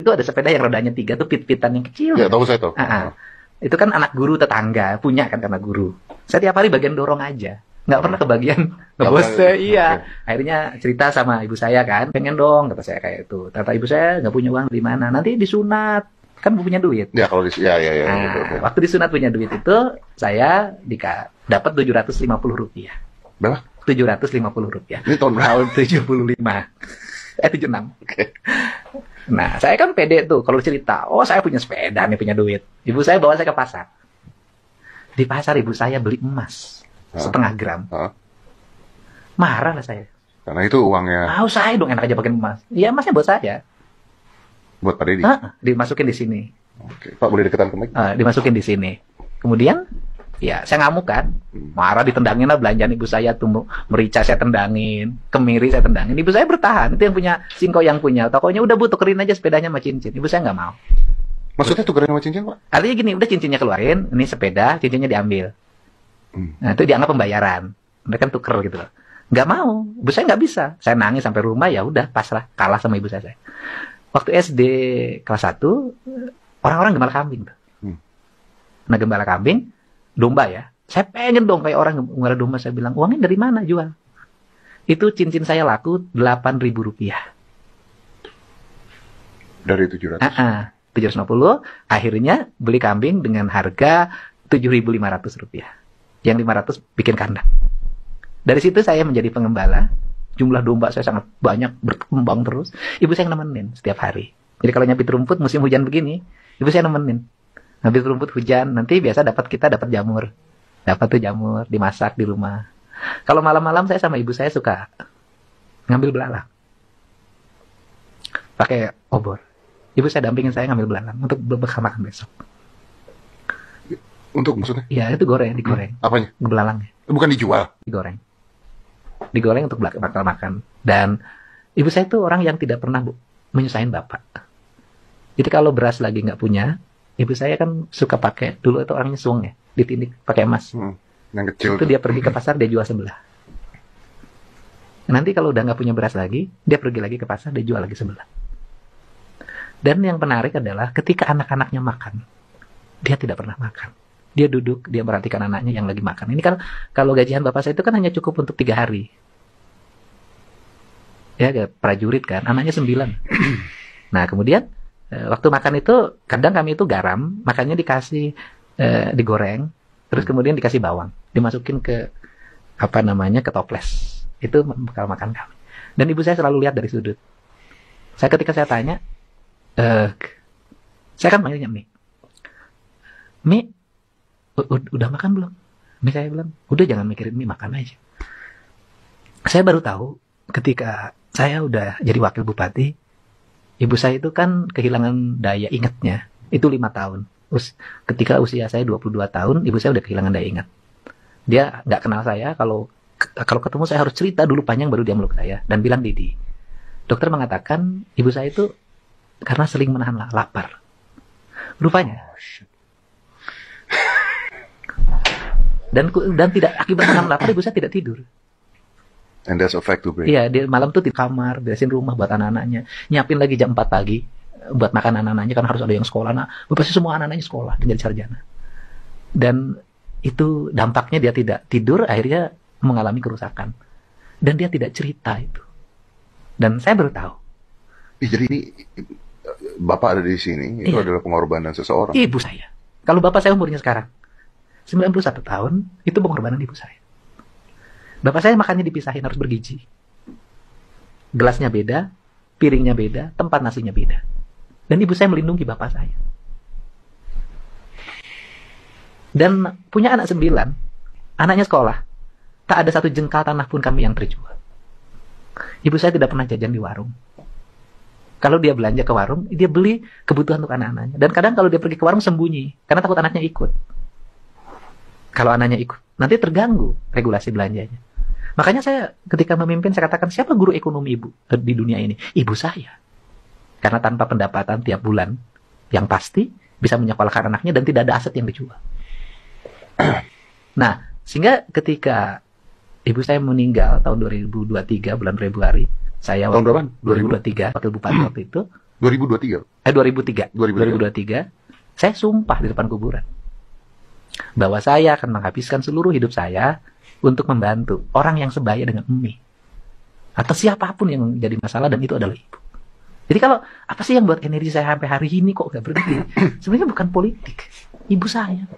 Itu ada sepeda yang rodanya 3 tuh pit-pitan yang kecil. Ya, tahu saya tahu. Itu kan anak guru tetangga, punya kan karena guru. Saya tiap hari bagian dorong aja. Nggak pernah kebagian ngebos. Iya. Akhirnya cerita sama ibu saya kan, pengen dong, kata saya kayak itu. Kata ibu saya, nggak punya uang di mana. Nanti disunat. Kan punya duit. Ya, kalau ya. Betul. Waktu disunat punya duit itu, saya dapat Rp750. Berapa? Rp750. Ini tahun berapa? Tahun 75. 76. Oke. Nah, saya kan pede tuh kalau cerita, oh saya punya sepeda nih, punya duit. Ibu saya bawa saya ke pasar. Di pasar ibu saya beli emas setengah gram. Marah lah saya. Karena itu uangnya. Saya dong enak aja pakai emas. Iya, emasnya buat saya. Buat Pak Deddy? Dimasukin di sini. Oke. Pak, boleh deketan ke mic? Dimasukin di sini. Kemudian, ya saya ngamuk kan. Marah, ditendangin lah belanjaan ibu saya tuh. Merica saya tendangin, kemiri saya tendangin. Ibu saya bertahan. Itu yang punya, Singko yang punya. Tokonya udah tukerin aja sepedanya sama cincin. Ibu saya nggak mau. Maksudnya tukerin sama cincin, Pak? Artinya gini, udah cincinnya keluarin, ini sepeda, cincinnya diambil. Nah, itu dianggap pembayaran. Mereka kan tuker gitu loh. Nggak mau. Ibu saya nggak bisa. Saya nangis sampai rumah, ya udah pasrah. Kalah sama ibu saya. Waktu SD kelas 1, orang-orang gembala kambing tuh. Nah, gembala kambing, domba ya. Saya pengen dong kayak orang gembala domba. Saya bilang, uangnya dari mana jual? Itu cincin saya laku Rp8.000. Dari 700? 750. Akhirnya beli kambing dengan harga Rp7.500. Yang 500 bikin kandang. Dari situ saya menjadi pengembala. Jumlah domba saya sangat banyak, berkembang terus. Ibu saya nemenin setiap hari. Jadi kalau nyapit rumput musim hujan begini, ibu saya nemenin. Nyapit rumput hujan, nanti biasa kita dapat jamur. Dapat tuh jamur, dimasak di rumah. Kalau malam-malam saya sama ibu saya suka ngambil belalang. Pakai obor. Ibu saya dampingin saya ngambil belalang untuk bekal makan besok. Untuk maksudnya? Iya, itu digoreng. Apanya? Belalangnya. Bukan dijual? Digoreng untuk bakal makan. Dan ibu saya itu orang yang tidak pernah menyusahin bapak. Jadi kalau beras lagi nggak punya, ibu saya kan suka pakai, dulu itu orangnya suang ya, ditindik pakai emas. Yang kecil. Itu dia pergi ke pasar, dia jual sebelah. Nanti kalau udah nggak punya beras lagi, dia pergi lagi ke pasar, dia jual lagi sebelah. Dan yang menarik adalah ketika anak-anaknya makan, dia tidak pernah makan. Dia duduk, dia merhatikan anaknya yang lagi makan. Ini kan kalau gajian bapak saya itu kan hanya cukup untuk 3 hari. Ya, prajurit kan, anaknya 9. Nah, kemudian waktu makan itu kadang kami itu garam, makannya dikasih digoreng, terus kemudian dikasih bawang, dimasukin ke ke toples. Itu bekal makan kami. Dan ibu saya selalu lihat dari sudut. Ketika saya tanya, saya kan panggilnya Mi, udah makan belum? Mi saya bilang, udah jangan mikirin Mi, makan aja. Saya baru tahu ketika saya udah jadi wakil bupati, ibu saya itu kan kehilangan daya ingatnya. Itu 5 tahun. Ketika usia saya 22 tahun, ibu saya udah kehilangan daya ingat. Dia nggak kenal saya, kalau ketemu saya harus cerita dulu panjang baru dia meluk saya. Dan bilang, Didi, dokter mengatakan ibu saya itu karena sering menahan lapar. Rupanya. Dan tidak akibat menahan lapar, ibu saya tidak tidur. And that's a fact to bring. Iya, dia malam tuh di kamar, beresin rumah buat anak-anaknya. Nyiapin lagi jam 4 pagi buat makan anak-anaknya, karena harus ada yang sekolah. Nah, pasti semua anak-anaknya sekolah, dia jadi sarjana. Dan itu dampaknya dia tidak tidur, akhirnya mengalami kerusakan. Dan dia tidak cerita itu. Dan saya baru tahu. Jadi ini Bapak ada di sini, itu adalah pengorbanan seseorang. Ibu saya. Kalau bapak saya umurnya sekarang 91 tahun, itu pengorbanan ibu saya. Bapak saya makannya dipisahin, harus bergizi. Gelasnya beda, piringnya beda, tempat nasinya beda. Dan ibu saya melindungi bapak saya. Dan punya anak 9, anaknya sekolah. Tak ada satu jengkal tanah pun kami yang terjual. Ibu saya tidak pernah jajan di warung. Kalau dia belanja ke warung, dia beli kebutuhan untuk anak-anaknya. Dan kadang kalau dia pergi ke warung sembunyi, karena takut anaknya ikut. Kalau anaknya ikut, nanti terganggu regulasi belanjanya. Makanya saya ketika memimpin, saya katakan, siapa guru ekonomi ibu di dunia ini? Ibu saya. Karena tanpa pendapatan tiap bulan, yang pasti bisa menyekolahkan anaknya dan tidak ada aset yang dijual. Nah, sehingga ketika ibu saya meninggal tahun 2023 bulan Februari, saya tahun berapa? 2023 wakil bupati waktu itu, 2023. 2003. 2023. Saya sumpah di depan kuburan bahwa saya akan menghabiskan seluruh hidup saya untuk membantu orang yang sebaya dengan Umi atau siapapun yang jadi masalah, dan itu adalah ibu. Jadi kalau apa sih yang buat energi saya sampai hari ini kok nggak berhenti? Sebenarnya bukan politik, ibu saya.